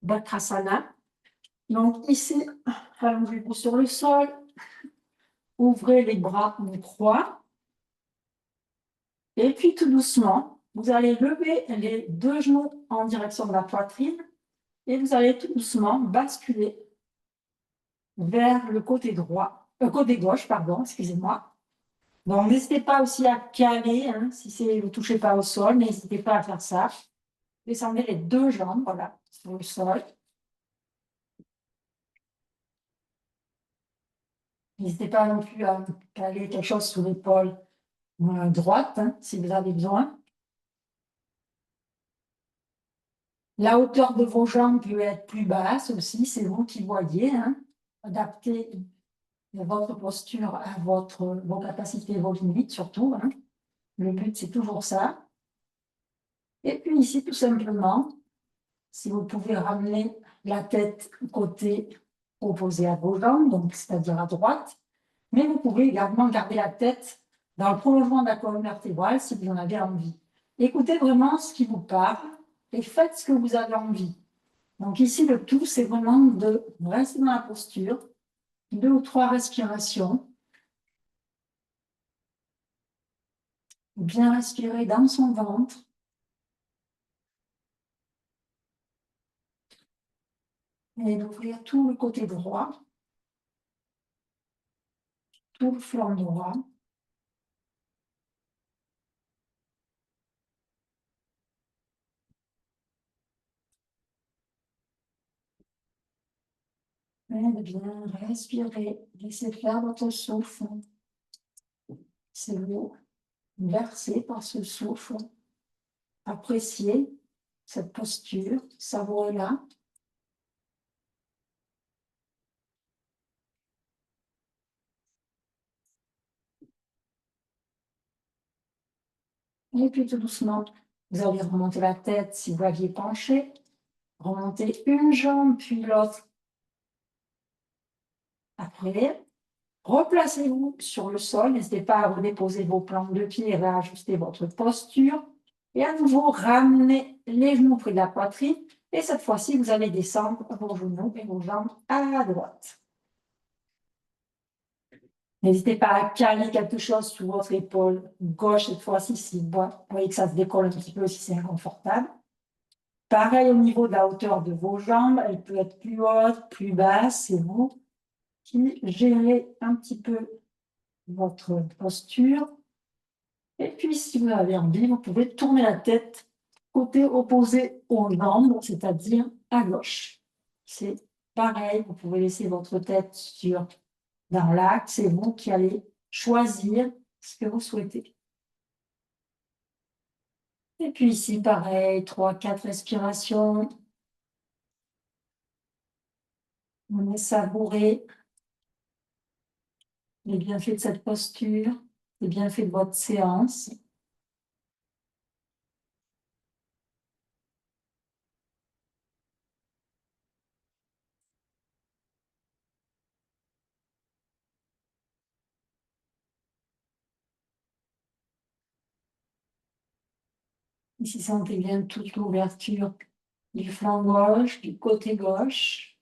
Bakrasana. Donc ici, allongez-vous sur le sol, ouvrez les bras en croix. Et puis tout doucement, vous allez lever les deux genoux en direction de la poitrine et vous allez tout doucement basculer vers le côté droit, côté gauche, pardon, excusez-moi. Donc n'hésitez pas aussi à caler, hein, si vous ne touchez pas au sol, n'hésitez pas à faire ça. Descendez les deux jambes, voilà, sur le sol. N'hésitez pas non plus à caler quelque chose sous l'épaule droite, hein, si vous avez besoin. La hauteur de vos jambes peut être plus basse aussi, c'est vous qui voyez. Hein. Adaptez votre posture à vos capacités, vos limites surtout. Hein. Le but, c'est toujours ça. Et puis ici, tout simplement, si vous pouvez ramener la tête côté opposé à vos jambes, donc c'est-à-dire à droite, mais vous pouvez également garder la tête dans le prolongement de la colonne vertébrale si vous en avez envie. Écoutez vraiment ce qui vous parle et faites ce que vous avez envie. Donc ici, le tout, c'est vraiment de rester dans la posture, 2 ou 3 respirations, bien respirer dans son ventre, et d'ouvrir tout le côté droit, tout le flanc droit. Et de bien respirer, laissez faire votre souffle. C'est vous, versez par ce souffle. Appréciez cette posture, savourez-la. Et puis tout doucement, vous allez remonter la tête si vous aviez penché. Remontez une jambe puis l'autre. Après, replacez-vous sur le sol. N'hésitez pas à redéposer vos plantes de pied et réajuster votre posture. Et à nouveau, ramenez les genoux près de la poitrine. Et cette fois-ci, vous allez descendre vos genoux et vos jambes à droite. N'hésitez pas à caler quelque chose sous votre épaule gauche cette fois-ci, si vous voyez que ça se décolle un petit peu, si c'est inconfortable. Pareil au niveau de la hauteur de vos jambes, elle peut être plus haute, plus basse, c'est vous qui gérez un petit peu votre posture. Et puis, si vous avez envie, vous pouvez tourner la tête côté opposé aux jambes, c'est-à-dire à gauche. C'est pareil, vous pouvez laisser votre tête dans l'axe, c'est vous qui allez choisir ce que vous souhaitez. Et puis ici, pareil, 3-4 respirations. On est savouré les bienfaits de cette posture, les bienfaits de votre séance. Ici, sentez bien toute l'ouverture du flanc gauche, du côté gauche.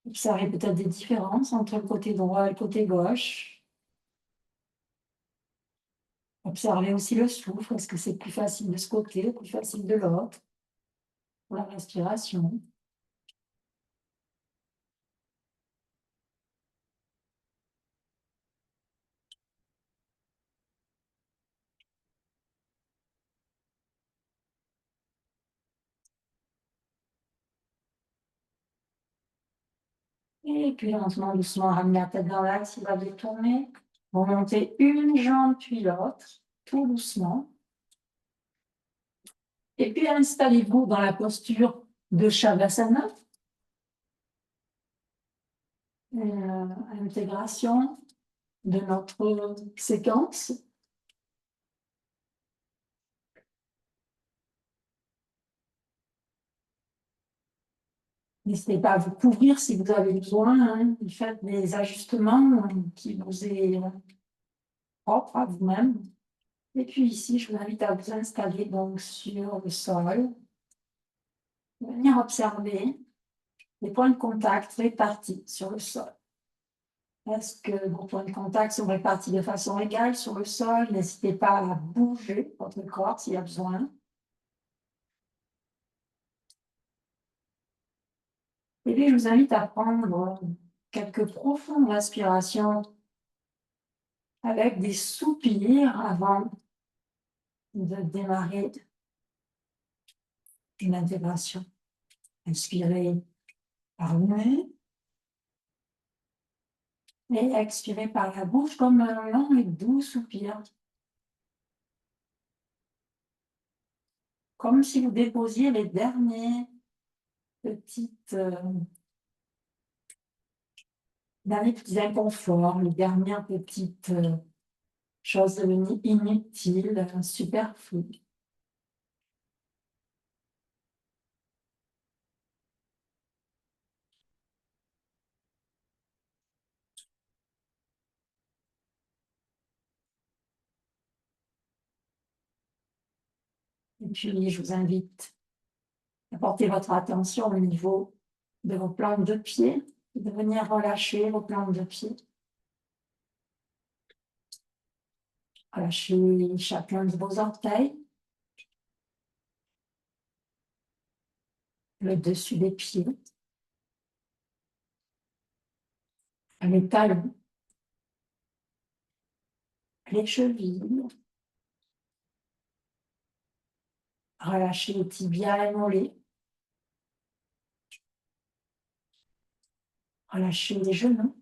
Observez peut-être des différences entre le côté droit et le côté gauche. Observez aussi le souffle. Est-ce que c'est plus facile de ce côté ou plus facile de l'autre? Pour la respiration. Et puis lentement, doucement, ramenez la tête dans l'axe, il va détourner. Vous montez une jambe puis l'autre, tout doucement. Et puis installez-vous dans la posture de Shavasana. Intégration de notre séquence. N'hésitez pas à vous couvrir si vous avez besoin. Hein. Faites des ajustements qui vous est propre à vous-même. Et puis ici, je vous invite à vous installer donc sur le sol. Venir observer les points de contact répartis sur le sol. Est-ce que vos points de contact sont répartis de façon égale sur le sol? N'hésitez pas à bouger votre corps s'il y a besoin. Et puis, je vous invite à prendre quelques profondes respirations avec des soupirs avant de démarrer une intégration. Inspirez par le nez et expirez par la bouche comme un long et doux soupir. Comme si vous déposiez les derniers petites inconforts, les dernières petites choses devenues inutiles, superflues. Et puis, je vous invite à porter votre attention au niveau de vos plantes de pied, de venir relâcher vos plantes de pied. Relâchez chacun de vos orteils, le dessus des pieds, les talons, les chevilles. Relâchez les tibias et mollets. Relâchez les genoux,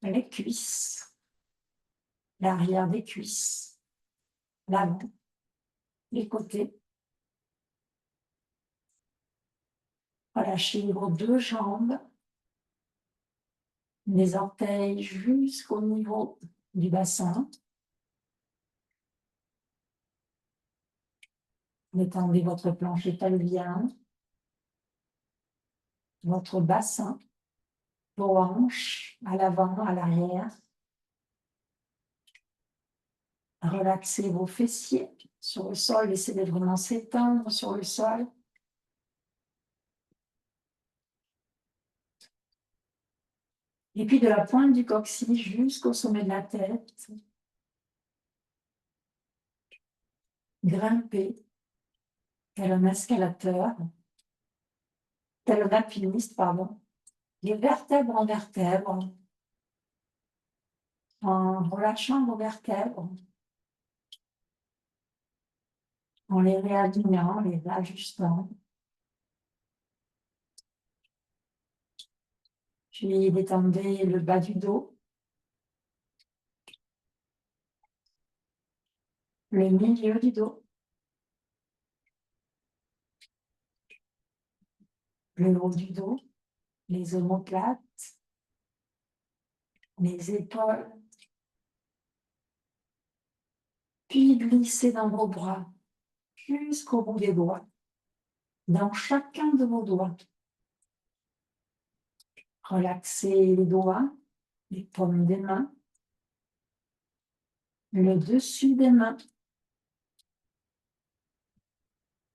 les cuisses, l'arrière des cuisses, l'avant, les côtés. Relâchez vos deux jambes, les orteils jusqu'au niveau du bassin. Détendez votre plancher pelvien, votre bassin, vos hanches à l'avant, à l'arrière. Relaxez vos fessiers sur le sol, laissez-les vraiment s'étendre sur le sol. Et puis de la pointe du coccyx jusqu'au sommet de la tête, grimpez tel un escalateur, tel un alpiniste, pardon, les vertèbres en vertèbres, en relâchant vos vertèbres, en les réalignant, les ajustant. Puis détendez le bas du dos, le milieu du dos, le haut du dos, les omoplates, les épaules. Puis glissez dans vos bras jusqu'au bout des doigts, dans chacun de vos doigts. Relaxez les doigts, les paumes des mains, le dessus des mains.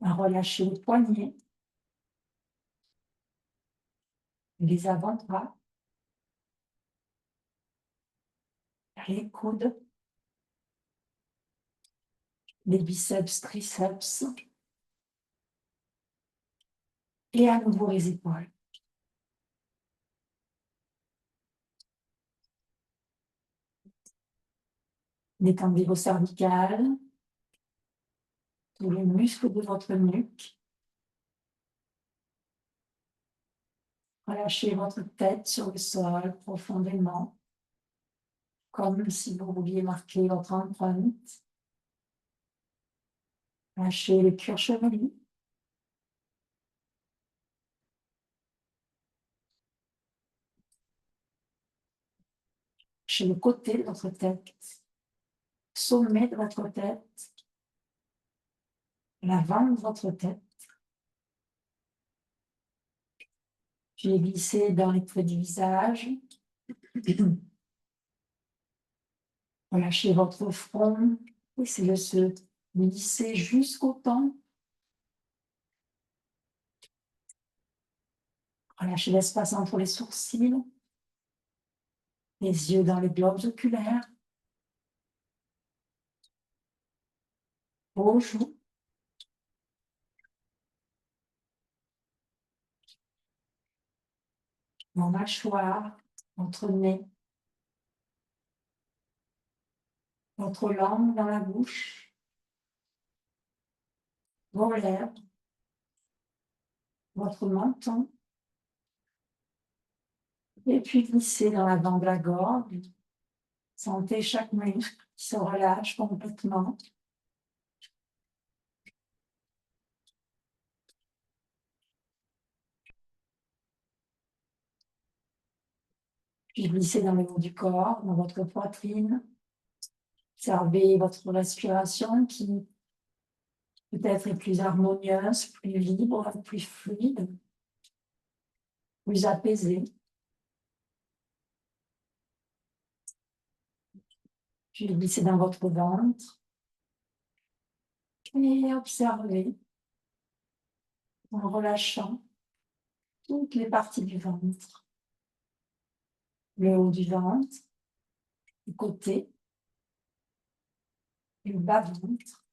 Relâchez les poignets, les avant-bras, les coudes, les biceps, triceps, et à nouveau les épaules. Détendez vos cervicales, tous les muscles de votre nuque. Relâchez votre tête sur le sol profondément, comme si vous vouliez marquer votre empreinte. Lâchez le cuir chevelu. Chez le côté de votre tête, sommet de votre tête, l'avant de votre tête, puis glissez dans les traits du visage. Relâchez votre front, laissez-le se glisser jusqu'au temps. Relâchez l'espace entre les sourcils, les yeux dans les globes oculaires, vos joues, vos mâchoires, votre nez, votre langue dans la bouche, vos lèvres, votre menton, et puis glissez dans l'avant de la gorge. Sentez chaque muscle qui se relâche complètement. Puis glissez dans le haut du corps, dans votre poitrine. Observez votre respiration qui peut-être est plus harmonieuse, plus libre, plus fluide, plus apaisée. Puis glissez dans votre ventre et observez en relâchant toutes les parties du ventre. Le haut du ventre, le côté, le bas du ventre.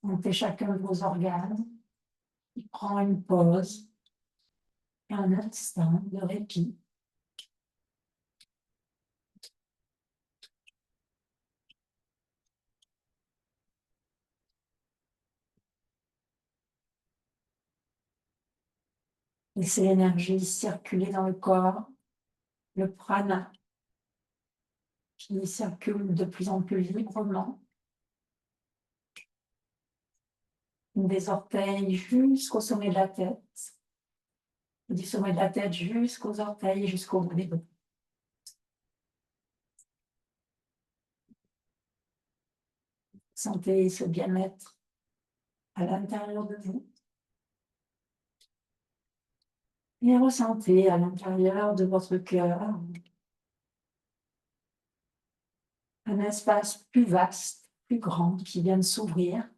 Sentez chacun de vos organes qui prend une pause, un instant de répit. Laissez l'énergie circuler dans le corps, le prana qui circule de plus en plus librement, des orteils jusqu'au sommet de la tête, du sommet de la tête jusqu'aux orteils, jusqu'au bout des doigts. Sentez ce bien-être à l'intérieur de vous. Et ressentez à l'intérieur de votre cœur un espace plus vaste, plus grand qui vient de s'ouvrir.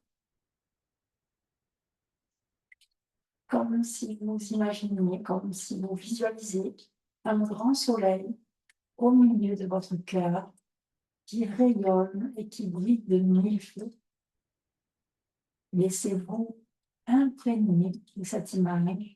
Comme si vous imaginiez, comme si vous visualisiez un grand soleil au milieu de votre cœur qui rayonne et qui brille de mille feux. Laissez-vous imprégner de cette image.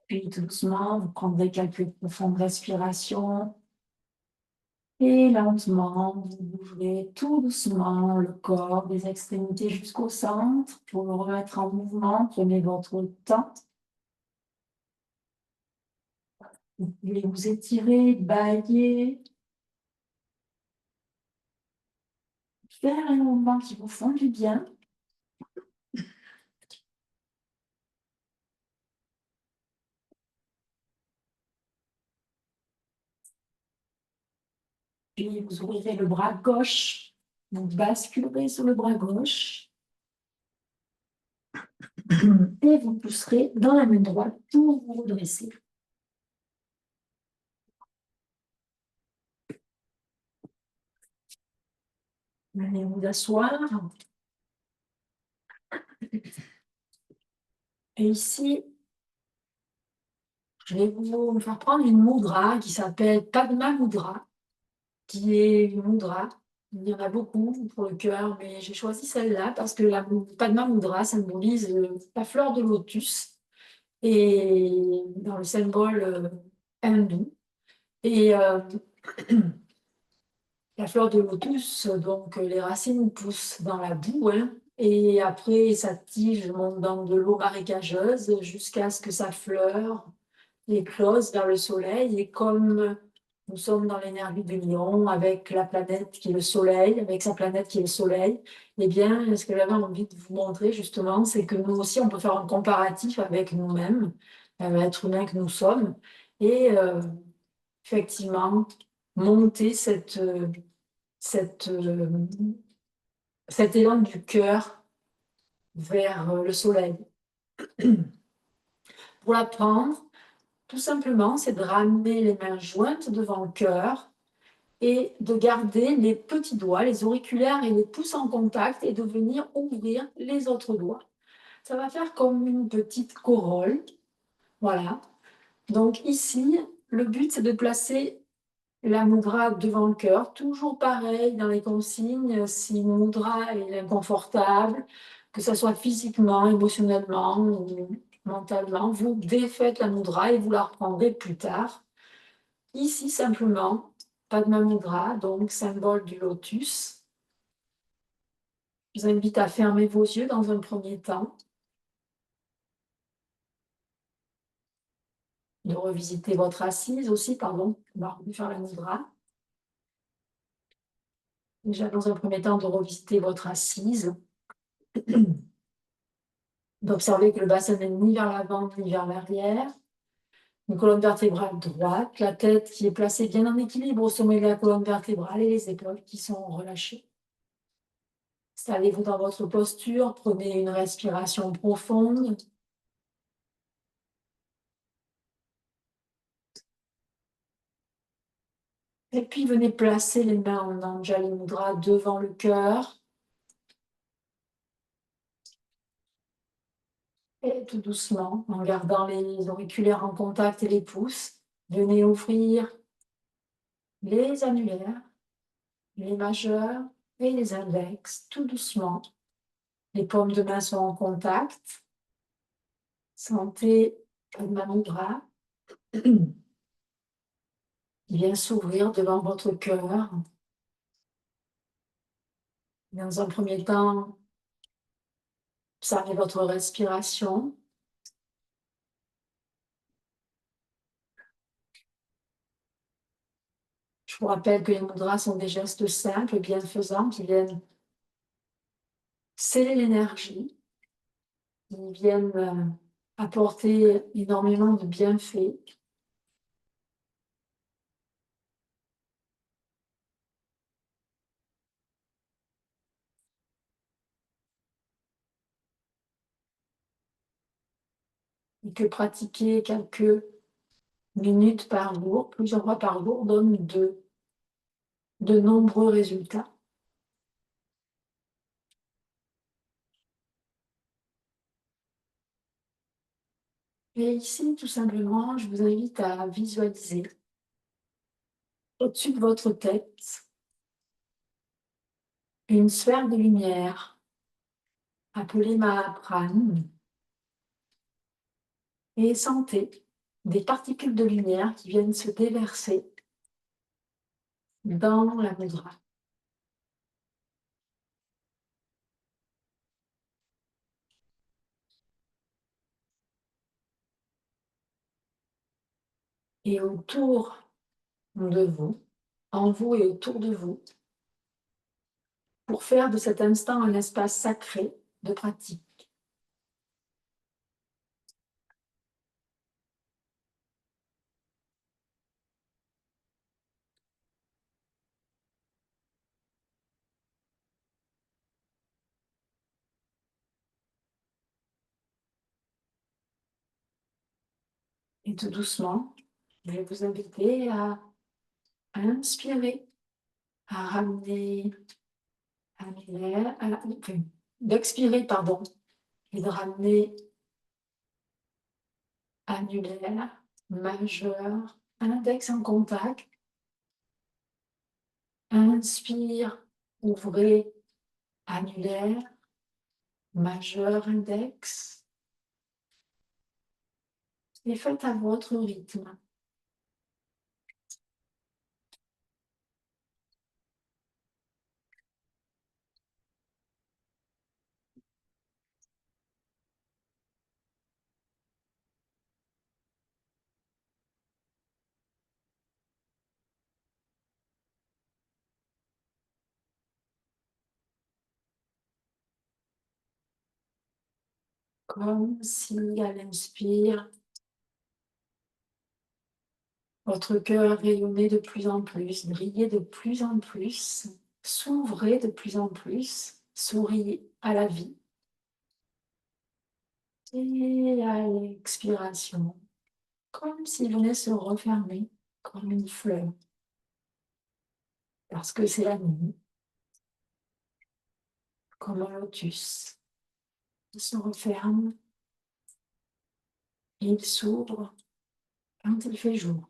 Puis tout doucement, vous prendrez quelques profondes respirations. Et lentement, vous bougerez tout doucement le corps des extrémités jusqu'au centre pour le remettre en mouvement. Prenez votre temps. Vous pouvez vous étirer, bâiller, faire un mouvement qui vous font du bien. Puis vous ouvrirez le bras gauche, vous basculerez sur le bras gauche et vous pousserez dans la main droite pour vous redresser. Allez vous asseoir. Et ici, je vais vous faire prendre une mudra qui s'appelle Padma Mudra, qui est une mudra. Il y en a beaucoup pour le cœur, mais j'ai choisi celle-là parce que la Padma Mudra symbolise la fleur de lotus et dans le symbole hindou. Et la fleur de lotus, donc les racines poussent dans la boue, hein, et après sa tige monte dans de l'eau marécageuse jusqu'à ce que sa fleur éclose vers le soleil. Et comme nous sommes dans l'énergie du lion, avec la planète qui est le soleil, avec sa planète qui est le soleil, eh bien, ce que j'avais envie de vous montrer justement, c'est que nous aussi, on peut faire un comparatif avec nous-mêmes, l'être humain que nous sommes, et effectivement, monter cette, cet élan du cœur vers le soleil. Pour l'apprendre, tout simplement, c'est de ramener les mains jointes devant le cœur et de garder les petits doigts, les auriculaires et les pouces en contact et de venir ouvrir les autres doigts. Ça va faire comme une petite corolle. Voilà. Donc ici, le but, c'est de placer la mudra devant le cœur, toujours pareil dans les consignes, si une mudra est inconfortable, que ce soit physiquement, émotionnellement ou mentalement, vous défaites la mudra et vous la reprendrez plus tard. Ici, simplement, Padma Mudra, donc symbole du lotus. Je vous invite à fermer vos yeux dans un premier temps, de revisiter votre assise aussi, pardon, on va faire la mudra. Déjà, dans un premier temps, de revisiter votre assise, d'observer que le bassin n'est ni vers l'avant ni vers l'arrière, une colonne vertébrale droite, la tête qui est placée bien en équilibre au sommet de la colonne vertébrale et les épaules qui sont relâchées. Installez-vous dans votre posture, prenez une respiration profonde. Et puis venez placer les mains en Anjali Mudra devant le cœur. Et tout doucement, en gardant les auriculaires en contact et les pouces, venez ouvrir les annulaires, les majeurs et les index, tout doucement. Les paumes de main sont en contact. Sentez Padma Mudra qui vient s'ouvrir devant votre cœur. Dans un premier temps, observez votre respiration. Je vous rappelle que les mudras sont des gestes simples et bienfaisants qui viennent sceller l'énergie, qui viennent apporter énormément de bienfaits. Et que pratiquer quelques minutes par jour, plusieurs fois par jour, donne de nombreux résultats. Et ici, tout simplement, je vous invite à visualiser au-dessus de votre tête une sphère de lumière appelée Mahapran et sentez des particules de lumière qui viennent se déverser dans la mudra. Et autour de vous, en vous et autour de vous, pour faire de cet instant un espace sacré de pratique. Et tout doucement, je vais vous inviter à inspirer, à ramener annulaire, enfin, d'expirer, pardon, et de ramener annulaire, majeur, index en contact. Inspire, ouvrez, annulaire, majeur, index. Et faites à votre rythme. Comme si à l'inspire, votre cœur rayonnait de plus en plus, brillait de plus en plus, s'ouvrait de plus en plus, souriez à la vie. Et à l'expiration, comme s'il venait se refermer, comme une fleur, parce que c'est la nuit, comme un lotus. Il se referme et il s'ouvre quand il fait jour.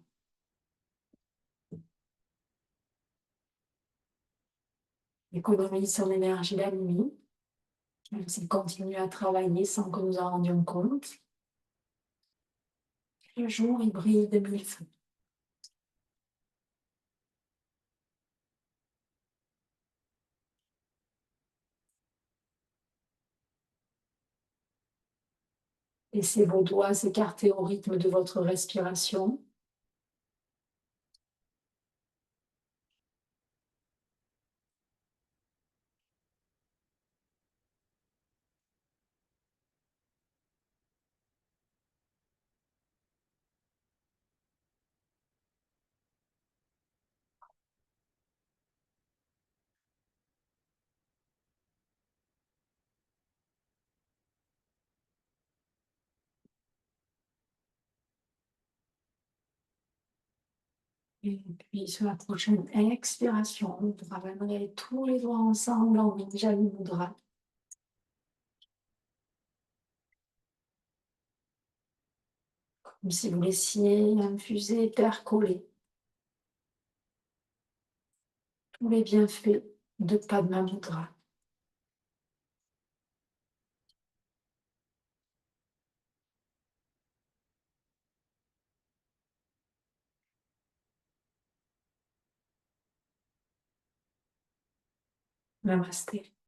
Économise son énergie la nuit, même s'il continue à travailler sans que nous en rendions compte. Le jour, il brille de mille feux. Laissez vos doigts s'écarter au rythme de votre respiration. Et puis, sur la prochaine expiration, vous ramènerez tous les doigts ensemble en Vijay Mudra. Comme si vous laissiez infuser, percoler tous les bienfaits de Padma Mudra. Namasté.